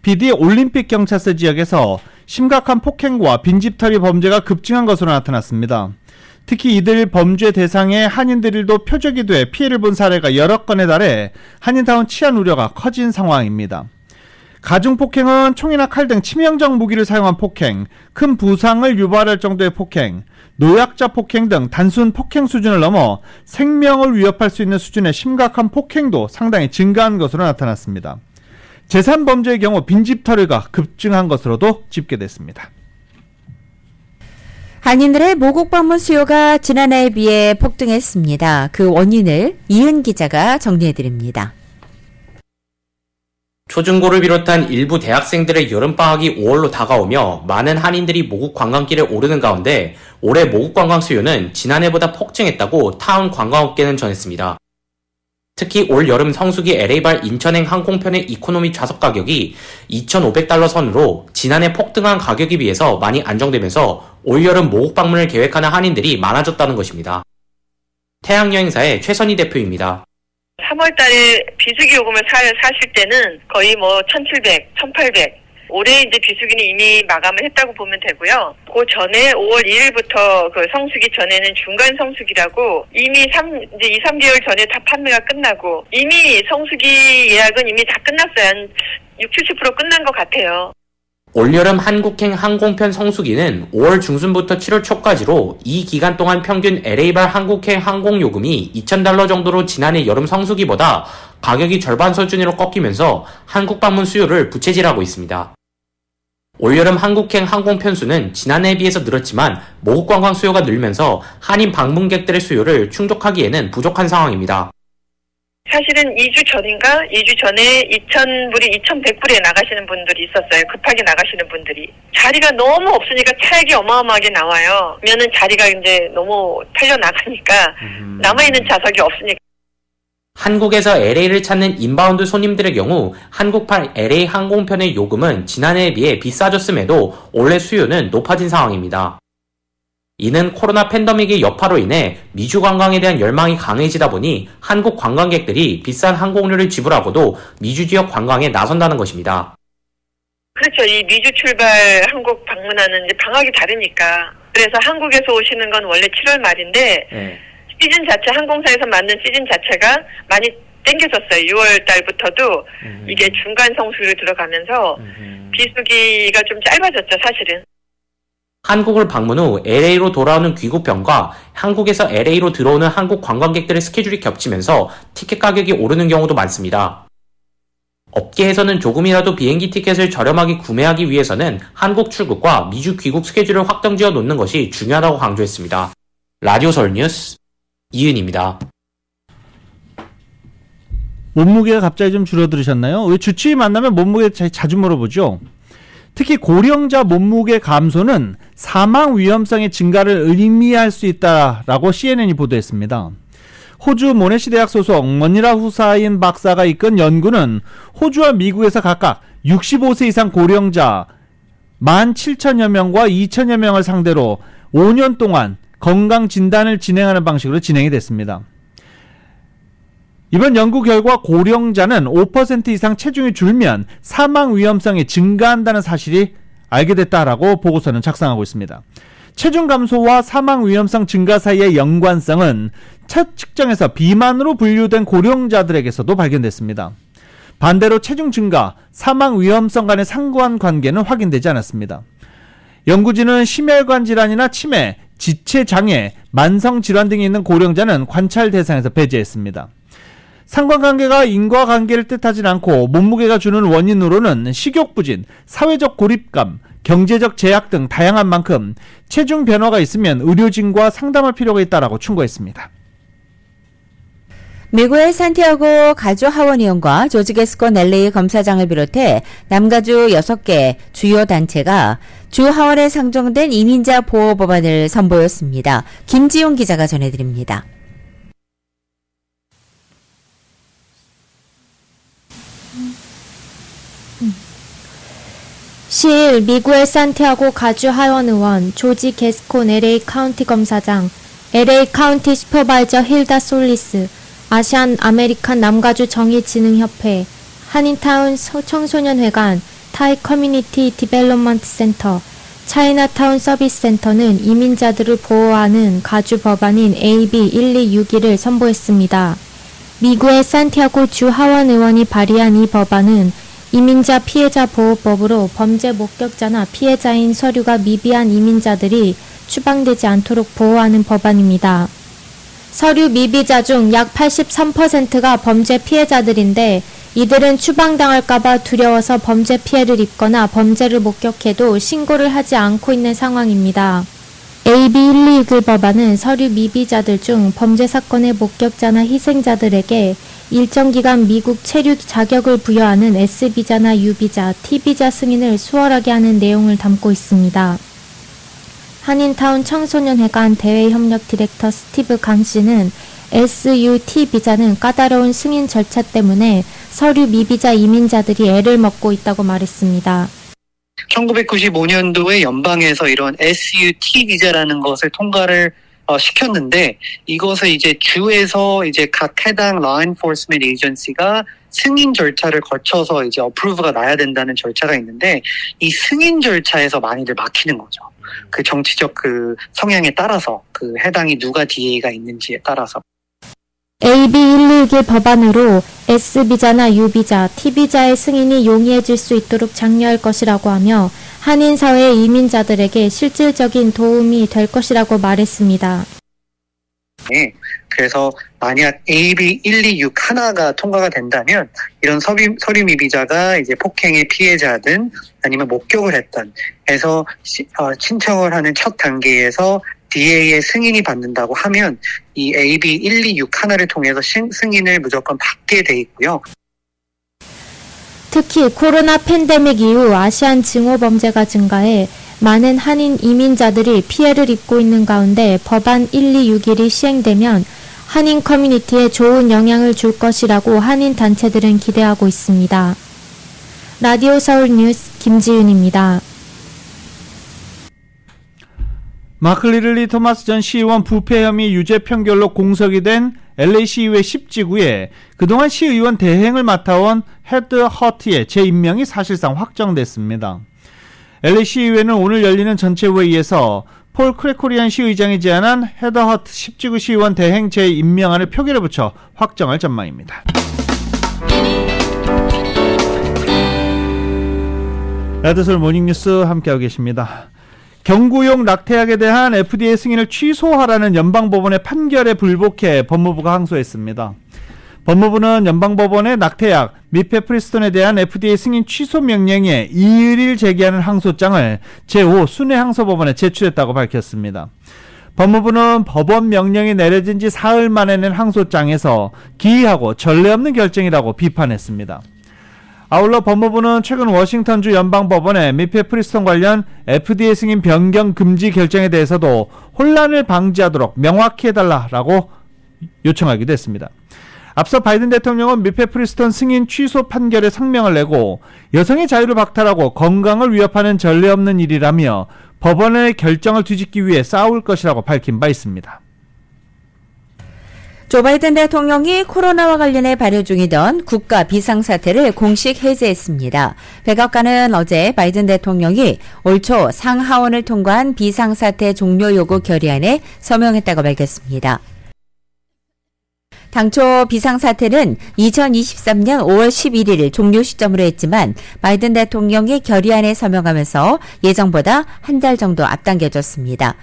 PD 올림픽 경찰서 지역에서 심각한 폭행과 빈집털이 범죄가 급증한 것으로 나타났습니다. 특히 이들 범죄 대상의 한인들도 표적이 돼 피해를 본 사례가 여러 건에 달해 한인타운 치안 우려가 커진 상황입니다. 가중폭행은 총이나 칼 등 치명적 무기를 사용한 폭행, 큰 부상을 유발할 정도의 폭행, 노약자 폭행 등 단순 폭행 수준을 넘어 생명을 위협할 수 있는 수준의 심각한 폭행도 상당히 증가한 것으로 나타났습니다. 재산 범죄의 경우 빈집털이가 급증한 것으로도 집계됐습니다.
한인들의 모국 방문 수요가 지난해에 비해 폭등했습니다. 그 원인을 이은 기자가 정리해드립니다.
초중고를 비롯한 일부 대학생들의 여름방학이 5월로 다가오며 많은 한인들이 모국 관광길에 오르는 가운데 올해 모국 관광 수요는 지난해보다 폭증했다고 타운 관광업계는 전했습니다. 특히 올 여름 성수기 LA발 인천행 항공편의 이코노미 좌석 가격이 $2,500 선으로 지난해 폭등한 가격에 비해서 많이 안정되면서 올 여름 모국 방문을 계획하는 한인들이 많아졌다는 것입니다. 태양여행사의 최선희 대표입니다.
3월 달에 비수기 요금을 사실 때는 거의 1,700, 1,800. 올해 이제 비수기는 이미 마감을 했다고 보면 되고요. 그 전에 5월 1일부터 그 성수기 전에는 중간 성수기라고 이미 2-3개월 전에 다 판매가 끝나고 이미 성수기 예약은 이미 다 끝났어요. 한 60-70% 끝난 것 같아요.
올여름 한국행 항공편 성수기는 5월 중순부터 7월 초까지로 이 기간 동안 평균 LA발 한국행 항공요금이 $2,000 정도로 지난해 여름 성수기보다 가격이 절반 수준으로 꺾이면서 한국 방문 수요를 부채질하고 있습니다. 올여름 한국행 항공편 수는 지난해에 비해서 늘었지만 모국 관광 수요가 늘면서 한인 방문객들의 수요를 충족하기에는 부족한 상황입니다.
사실은 2주 전인가? 2주 전에 2,100불에 나가시는 분들이 있었어요. 급하게 나가시는 분들이. 자리가 너무 없으니까 차액이 어마어마하게 나와요. 그러면은 자리가 이제 너무 팔려 나가니까 남아있는 좌석이 없으니까.
한국에서 LA를 찾는 인바운드 손님들의 경우 한국판 LA 항공편의 요금은 지난해에 비해 비싸졌음에도 올해 수요는 높아진 상황입니다. 이는 코로나 팬데믹의 여파로 인해 미주 관광에 대한 열망이 강해지다 보니 한국 관광객들이 비싼 항공료를 지불하고도 미주 지역 관광에 나선다는 것입니다.
그렇죠. 이 미주 출발 한국 방문하는 이제 방학이 다르니까. 그래서 한국에서 오시는 건 원래 7월 말인데 시즌 자체 항공사에서 만든 시즌 자체가 많이 땡겨졌어요. 6월 달부터도 이게 중간 성수기로 들어가면서 비수기가 좀 짧아졌죠, 사실은.
한국을 방문 후 LA로 돌아오는 귀국병과 한국에서 LA로 들어오는 한국 관광객들의 스케줄이 겹치면서 티켓 가격이 오르는 경우도 많습니다. 업계에서는 조금이라도 비행기 티켓을 저렴하게 구매하기 위해서는 한국 출국과 미주 귀국 스케줄을 확정지어 놓는 것이 중요하다고 강조했습니다. 라디오 서울 뉴스 이은입니다.
몸무게가 갑자기 좀 줄어들으셨나요? 왜 주치의 만나면 몸무게 자주 물어보죠. 특히 고령자 몸무게 감소는 사망 위험성의 증가를 의미할 수 있다라고 CNN이 보도했습니다. 호주 모네시 대학 소속 머니라 후사인 박사가 이끈 연구는 호주와 미국에서 각각 65세 이상 고령자 17,000여 명과 2,000여 명을 상대로 5년 동안 건강 진단을 진행하는 방식으로 진행이 됐습니다. 이번 연구 결과 고령자는 5% 이상 체중이 줄면 사망 위험성이 증가한다는 사실이 알게 됐다라고 보고서는 작성하고 있습니다. 체중 감소와 사망 위험성 증가 사이의 연관성은 첫 측정에서 비만으로 분류된 고령자들에게서도 발견됐습니다. 반대로 체중 증가, 사망 위험성 간의 상관관계는 확인되지 않았습니다. 연구진은 심혈관 질환이나 치매, 지체 장애, 만성 질환 등이 있는 고령자는 관찰 대상에서 배제했습니다. 상관관계가 인과관계를 뜻하진 않고 몸무게가 주는 원인으로는 식욕부진, 사회적 고립감, 경제적 제약 등 다양한 만큼 체중 변화가 있으면 의료진과 상담할 필요가 있다라고 충고했습니다.
미국의 산티아고 가주 하원의원과 조지 게스콘 LA 검사장을 비롯해 남가주 6개 주요 단체가 주 하원에 상정된 이민자 보호 법안을 선보였습니다. 김지용 기자가 전해드립니다.
시일 미국의 산티아고 가주 하원 의원, 조지 게스콘 LA 카운티 검사장, LA 카운티 슈퍼바이저 힐다 솔리스, 아시안 아메리칸 남가주 정의진흥협회, 한인타운 청소년회관, 타이 커뮤니티 디벨롭먼트 센터, 차이나타운 서비스 센터는 이민자들을 보호하는 가주 법안인 AB 1262를 선보였습니다. 미국의 산티아고 주 하원 의원이 발의한 이 법안은 이민자 피해자 보호법으로 범죄 목격자나 피해자인 서류가 미비한 이민자들이 추방되지 않도록 보호하는 법안입니다. 서류 미비자 중 약 83%가 범죄 피해자들인데 이들은 추방당할까봐 두려워서 범죄 피해를 입거나 범죄를 목격해도 신고를 하지 않고 있는 상황입니다. AB 1261 법안은 서류 미비자들 중 범죄 사건의 목격자나 희생자들에게 일정 기간 미국 체류 자격을 부여하는 S비자나 U비자, T비자 승인을 수월하게 하는 내용을 담고 있습니다. 한인타운 청소년회관 대외협력 디렉터 스티브 강 씨는 SUT 비자는 까다로운 승인 절차 때문에 서류 미비자 이민자들이 애를 먹고 있다고 말했습니다.
1995년도에 연방에서 이런 SUT 비자라는 것을 통과를 시켰는데 이것을 이제 주에서 이제 각 해당 law enforcement agency가 승인 절차를 거쳐서 이제 어프로브가 나야 된다는 절차가 있는데 이 승인 절차에서 많이들 막히는 거죠. 그 정치적 그 성향에 따라서 그 해당이 누가 DA가 있는지에 따라서.
AB 121 법안으로 S비자나 U비자, T비자의 승인이 용이해질 수 있도록 장려할 것이라고 하며 한인사회 이민자들에게 실질적인 도움이 될 것이라고 말했습니다.
네, 그래서 만약 AB 126 하나가 통과가 된다면 이런 서류 미비자가 이제 폭행의 피해자든 아니면 목격을 했던 해서 신청을 하는 첫 단계에서 DA의 승인이 받는다고 하면 이 AB 126 하나를 통해서 승인을 무조건 받게 돼 있고요.
특히 코로나 팬데믹 이후 아시안 증오 범죄가 증가해 많은 한인 이민자들이 피해를 입고 있는 가운데 법안 1261이 시행되면 한인 커뮤니티에 좋은 영향을 줄 것이라고 한인 단체들은 기대하고 있습니다. 라디오 서울 뉴스 김지윤입니다.
마크 리들리 토마스 전 시의원 부패 혐의 유죄 판결로 공석이 된 LA 시의회 10지구에 그동안 시의원 대행을 맡아온 헤드 허트의 재임명이 사실상 확정됐습니다. LA 시의회는 오늘 열리는 전체 회의에서 폴 크레코리안 시의장이 제안한 헤드 허트 10지구 시의원 대행 재임명안을 표결에 붙여 확정할 전망입니다. 라드솔 모닝뉴스 함께하고 계십니다. 경구용 낙태약에 대한 FDA 승인을 취소하라는 연방법원의 판결에 불복해 법무부가 항소했습니다. 법무부는 연방법원의 낙태약 미페프리스톤에 대한 FDA 승인 취소 명령에 이의를 제기하는 항소장을 제5 순회항소법원에 제출했다고 밝혔습니다. 법무부는 법원 명령이 내려진 지 사흘 만에 낸 항소장에서 기이하고 전례 없는 결정이라고 비판했습니다. 아울러 법무부는 최근 워싱턴주 연방법원의 미페프리스톤 관련 FDA 승인 변경 금지 결정에 대해서도 혼란을 방지하도록 명확히 해달라고 요청하기도 했습니다. 앞서 바이든 대통령은 미페프리스톤 승인 취소 판결에 성명을 내고 여성의 자유를 박탈하고 건강을 위협하는 전례 없는 일이라며 법원의 결정을 뒤집기 위해 싸울 것이라고 밝힌 바 있습니다.
조 바이든 대통령이 코로나와 관련해 발효 중이던 국가 비상사태를 공식 해제했습니다. 백악관은 어제 바이든 대통령이 올 초 상하원을 통과한 비상사태 종료 요구 결의안에 서명했다고 밝혔습니다. 당초 비상사태는 2023년 5월 11일 종료 시점으로 했지만 바이든 대통령이 결의안에 서명하면서 예정보다 한 달 정도 앞당겨졌습니다.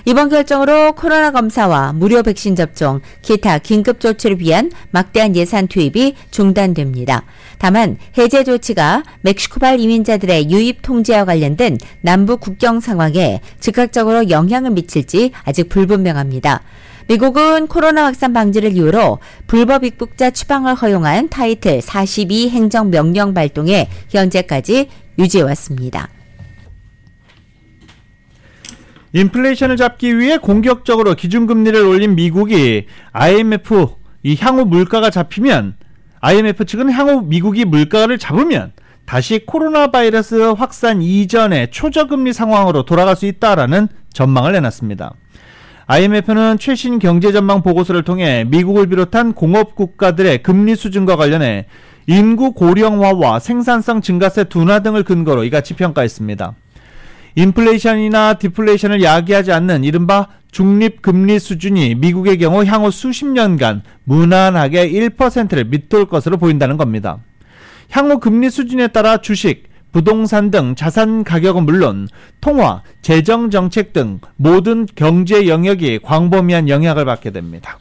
이번 결정으로 코로나 검사와 무료 백신 접종, 기타 긴급 조치를 위한 막대한 예산 투입이 중단됩니다. 다만 해제 조치가 멕시코발 이민자들의 유입 통제와 관련된 남북 국경 상황에 즉각적으로 영향을 미칠지 아직 불분명합니다. 미국은 코로나 확산 방지를 이유로 불법 입국자 추방을 허용한 타이틀 42 행정명령 발동에 현재까지 유지해왔습니다.
인플레이션을 잡기 위해 공격적으로 기준금리를 올린 미국이 IMF, 향후 물가가 잡히면 IMF 측은 향후 미국이 물가를 잡으면 다시 코로나 바이러스 확산 이전의 초저금리 상황으로 돌아갈 수 있다라는 전망을 내놨습니다. IMF는 최신 경제전망 보고서를 통해 미국을 비롯한 공업 국가들의 금리 수준과 관련해 인구 고령화와 생산성 증가세 둔화 등을 근거로 이같이 평가했습니다. 인플레이션이나 디플레이션을 야기하지 않는 이른바 중립금리 수준이 미국의 경우 향후 수십 년간 무난하게 1%를 밑돌 것으로 보인다는 겁니다. 향후 금리 수준에 따라 주식, 부동산 등 자산 가격은 물론 통화, 재정 정책 등 모든 경제 영역이 광범위한 영향을 받게 됩니다.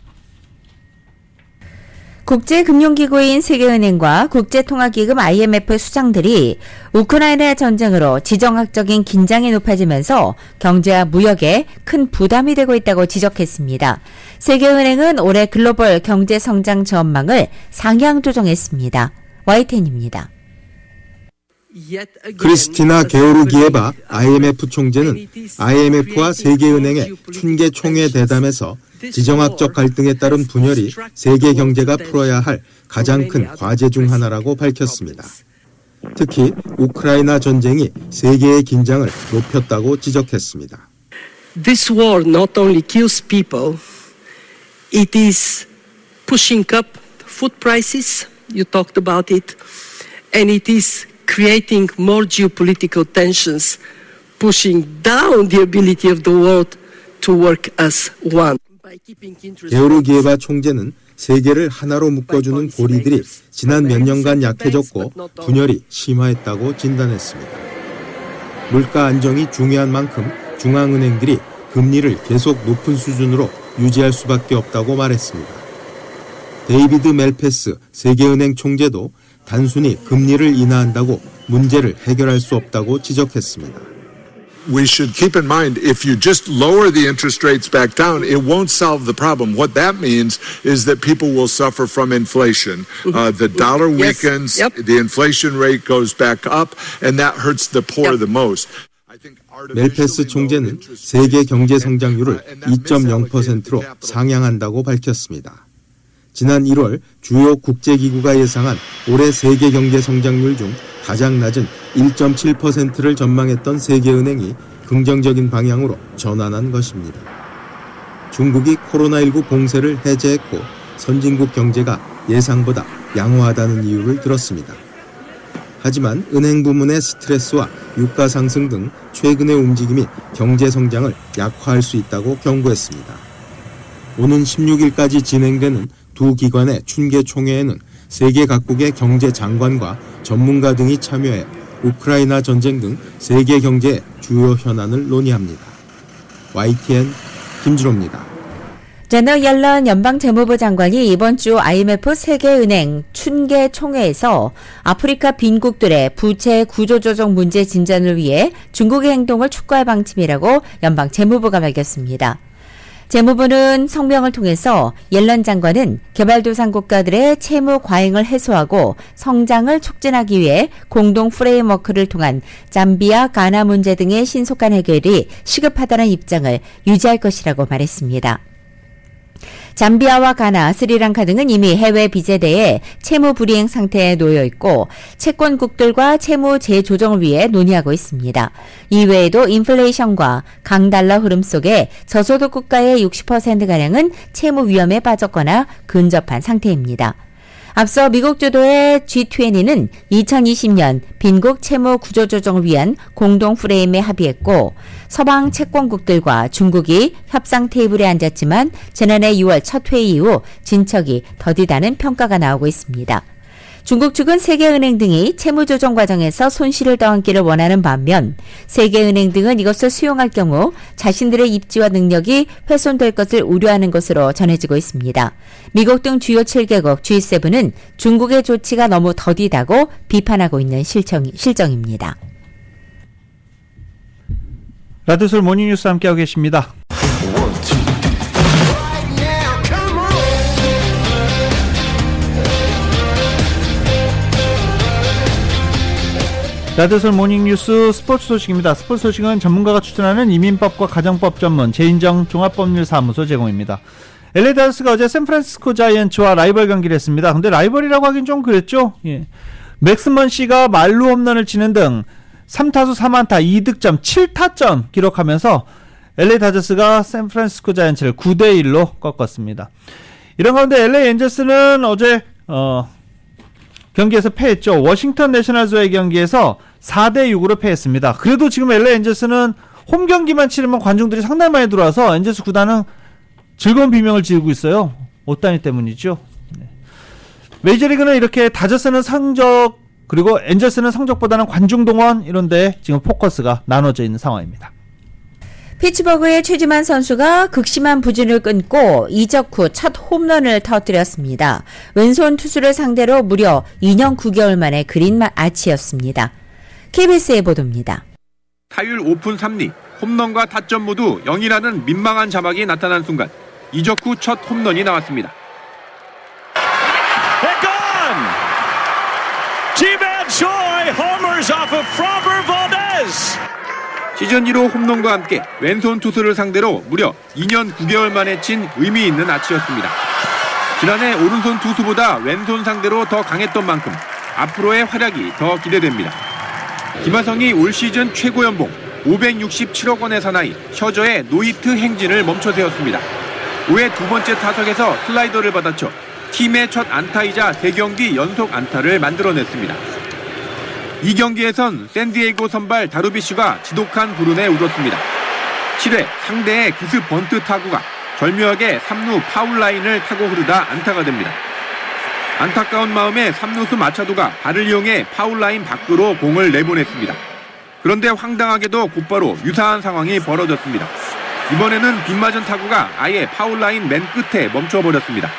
국제금융기구인 세계은행과 국제통화기금 IMF 수장들이 우크라이나 전쟁으로 지정학적인 긴장이 높아지면서 경제와 무역에 큰 부담이 되고 있다고 지적했습니다. 세계은행은 올해 글로벌 경제 성장 전망을 상향 조정했습니다. YTN입니다.
크리스티나 게오르기에바 IMF 총재는 IMF와 세계은행의 춘계 총회 대담에서 지정학적 갈등에 따른 분열이 세계 경제가 풀어야 할 가장 큰 과제 중 하나라고 밝혔습니다. 특히 우크라이나 전쟁이 세계의 긴장을 높였다고 지적했습니다.
This war not only kills people, it is pushing up food prices, you talked about it, and it is creating more geopolitical tensions, pushing down the ability of the world to work as one.
게오르기에바 총재는 세계를 하나로 묶어주는 고리들이 지난 몇 년간 약해졌고 분열이 심화했다고 진단했습니다. 물가 안정이 중요한 만큼 중앙은행들이 금리를 계속 높은 수준으로 유지할 수밖에 없다고 말했습니다. 데이비드 멜페스 세계은행 총재도 단순히 금리를 인하한다고 문제를 해결할 수 없다고 지적했습니다.
We should keep in mind, if you just lower the interest rates back down, it won't solve the problem. What that means is that people will suffer from inflation. The dollar weakens, the inflation rate goes back up, and that hurts the poor the most.
멜페스 총재는 세계 경제 성장률을 2.0%로 상향한다고 밝혔습니다. 지난 1월 주요 국제기구가 예상한 올해 세계 경제 성장률 중 가장 낮은 1.7%를 전망했던 세계은행이 긍정적인 방향으로 전환한 것입니다. 중국이 코로나19 봉쇄를 해제했고 선진국 경제가 예상보다 양호하다는 이유를 들었습니다. 하지만 은행 부문의 스트레스와 유가 상승 등 최근의 움직임이 경제 성장을 약화할 수 있다고 경고했습니다. 오는 16일까지 진행되는 두 기관의 춘계 총회에는 세계 각국의 경제 장관과 전문가 등이 참여해 우크라이나 전쟁 등 세계 경제 주요 현안을 논의합니다. YTN 김준호입니다.
제너 옐런 연방재무부 장관이 이번 주 IMF 세계은행 춘계 총회에서 아프리카 빈국들의 부채 구조조정 문제 진전을 위해 중국의 행동을 촉구할 방침이라고 연방재무부가 밝혔습니다. 재무부는 성명을 통해서 옐런 장관은 개발도상 국가들의 채무 과잉을 해소하고 성장을 촉진하기 위해 공동 프레임워크를 통한 잠비아, 가나 문제 등의 신속한 해결이 시급하다는 입장을 유지할 것이라고 말했습니다. 잠비아와 가나, 스리랑카 등은 이미 해외 빚에 대해 채무 불이행 상태에 놓여 있고 채권국들과 채무 재조정을 위해 논의하고 있습니다. 이외에도 인플레이션과 강달러 흐름 속에 저소득 국가의 60%가량은 채무 위험에 빠졌거나 근접한 상태입니다. 앞서 미국 주도의 G20는 2020년 빈국 채무 구조조정을 위한 공동 프레임에 합의했고 서방 채권국들과 중국이 협상 테이블에 앉았지만 지난해 6월 첫 회의 이후 진척이 더디다는 평가가 나오고 있습니다. 중국 측은 세계은행 등이 채무조정 과정에서 손실을 떠안기를 원하는 반면 세계은행 등은 이것을 수용할 경우 자신들의 입지와 능력이 훼손될 것을 우려하는 것으로 전해지고 있습니다. 미국 등 주요 7개국 G7은 중국의 조치가 너무 더디다고 비판하고 있는 실정입니다.
라디오솔 모닝뉴스 함께하고 계십니다. 라디오솔 모닝뉴스 스포츠 소식입니다. 스포츠 소식은 전문가가 추천하는 이민법과 가정법 전문 재인정 종합법률사무소 제공입니다. LA 다저스가 어제 샌프란시스코 자이언츠와 라이벌 경기를 했습니다. 근데 라이벌이라고 하긴 좀 그랬죠. 예. 맥스 먼시가 말루 홈런을 치는 등 3타수 3안타 2득점 7타점 기록하면서 LA 다저스가 샌프란시스코 자이언츠를 9대1로 꺾었습니다. 이런 가운데 LA 엔젤스는 어제 경기에서 패했죠. 워싱턴 내셔널즈와의 경기에서 4대6으로 패했습니다. 그래도 지금 LA 엔젤스는 홈 경기만 치르면 관중들이 상당히 많이 들어와서 엔젤스 구단은 즐거운 비명을 지르고 있어요. 오타니 때문이죠. 네. 메이저리그는 이렇게 다저스는 성적 그리고 엔젤스는 성적보다는 관중 동원 이런데 지금 포커스가 나눠져 있는 상황입니다.
피츠버그의 최지만 선수가 극심한 부진을 끊고 이적 후 첫 홈런을 터뜨렸습니다. 왼손 투수를 상대로 무려 2년 9개월 만에 그린 아치였습니다. KBS의 보도입니다.
타율 5푼 3리, 홈런과 타점 모두 0이라는 민망한 자막이 나타난 순간 이적 후 첫 홈런이 나왔습니다. Ji-Man Choi homers off of Framber Valdez. 시즌 1호 홈런과 함께 왼손 투수를 상대로 무려 2년 9개월 만에 친 의미 있는 아치였습니다. 지난해 오른손 투수보다 왼손 상대로 더 강했던 만큼 앞으로의 활약이 더 기대됩니다. 김하성이 올 시즌 최고 연봉 567억 원의 사나이 셔저의 노히트 행진을 멈춰 세웠습니다. 5회 두 번째 타석에서 슬라이더를 받아쳐 팀의 첫 안타이자 3경기 연속 안타를 만들어냈습니다. 이 경기에선 샌디에이고 선발 다루비슈가 지독한 불운에 울었습니다. 7회 상대의 기습 번트 타구가 절묘하게 3루 파울 라인을 타고 흐르다 안타가 됩니다. 안타까운 마음에 3루수 마차도가 발을 이용해 파울 라인 밖으로 공을 내보냈습니다. 그런데 황당하게도 곧바로 유사한 상황이 벌어졌습니다. 이번에는 빗맞은 타구가 아예 파울 라인 맨 끝에 멈춰버렸습니다.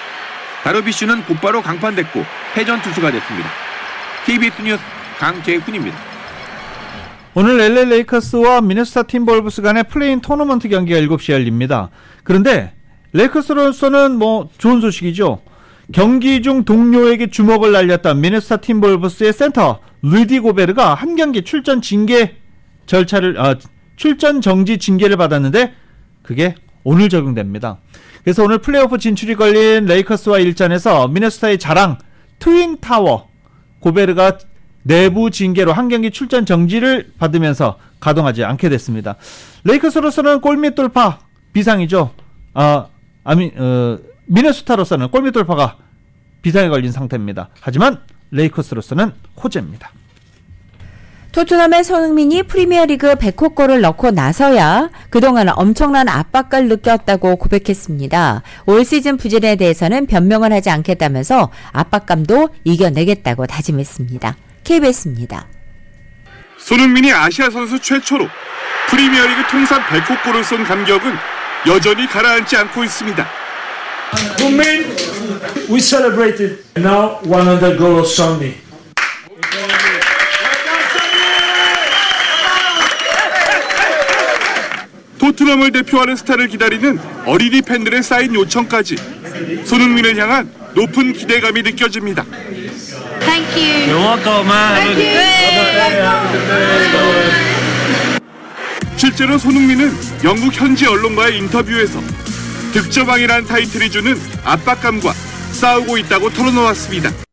다루비슈는 곧바로 강판됐고 패전 투수가 됐습니다. KBS 뉴스 강재훈입니다.
오늘 LA 레이커스와 미네소타 팀볼브스 간의 플레인 토너먼트 경기가 7시에 열립니다. 그런데 레이커스로서는 좋은 소식이죠. 경기 중 동료에게 주먹을 날렸던 미네소타 팀볼브스의 센터 루디 고베르가 한 경기 출전 정지 징계를 받았는데 그게 오늘 적용됩니다. 그래서 오늘 플레이오프 진출이 걸린 레이커스와 일전에서 미네소타의 자랑 트윈 타워 고베르가 내부 징계로 한 경기 출전 정지를 받으면서 가동하지 않게 됐습니다. 레이커스로서는 골밑 돌파 비상이죠. 미네소타로서는 골밑 돌파가 비상에 걸린 상태입니다. 하지만 레이커스로서는 호재입니다.
토트넘의 손흥민이 프리미어리그 100호 골을 넣고 나서야 그동안 엄청난 압박감을 느꼈다고 고백했습니다. 올 시즌 부진에 대해서는 변명을 하지 않겠다면서 압박감도 이겨내겠다고 다짐했습니다. KBS입니다.
손흥민이 아시아 선수 최초로 프리미어리그 통산 100호 골을 쏜 감격은 여전히 가라앉지 않고 있습니다.
Kunmin, we celebrated now 100 goals of Sonny.
토트넘을 대표하는 스타를 기다리는 어린이 팬들의 쌓인 요청까지 손흥민을 향한 높은 기대감이 느껴집니다.
Thank you.
You're welcome, man.
Thank you.
실제로 손흥민은 영국 현지 언론과의 인터뷰에서 득점왕이라는 타이틀이 주는 압박감과 싸우고 있다고 털어놓았습니다.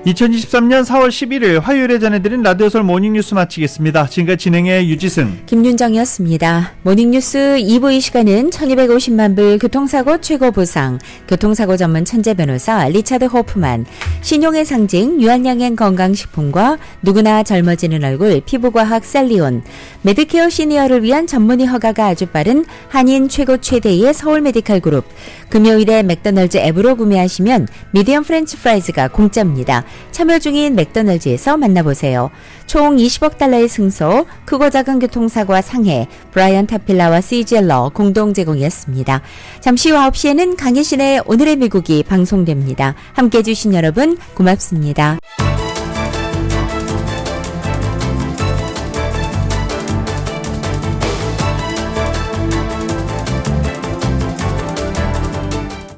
2023년 4월 11일 화요일에 전해드린 라디오설 모닝뉴스 마치겠습니다. 지금까지 진행의 유지승,
김윤정이었습니다. 모닝뉴스 2부 이 시간은 1250만 불 교통사고 최고 보상, 교통사고 전문 천재 변호사 리차드 호프만, 신용의 상징 유한양행 건강식품과 누구나 젊어지는 얼굴 피부과학 셀리온, 메드케어 시니어를 위한 전문의 허가가 아주 빠른 한인 최고 최대의 서울 메디칼 그룹, 금요일에 맥도널드 앱으로 구매하시면 미디엄 프렌치 프라이즈가 공짜입니다. 참여 중인 맥도날드에서 만나보세요. 총 20억 달러의 승소, 크고 작은 교통사고와 상해, 브라이언 타필라와 시젤러 공동 제공이었습니다. 잠시 후 9시에는 강혜신의 오늘의 미국이 방송됩니다. 함께해 주신 여러분 고맙습니다.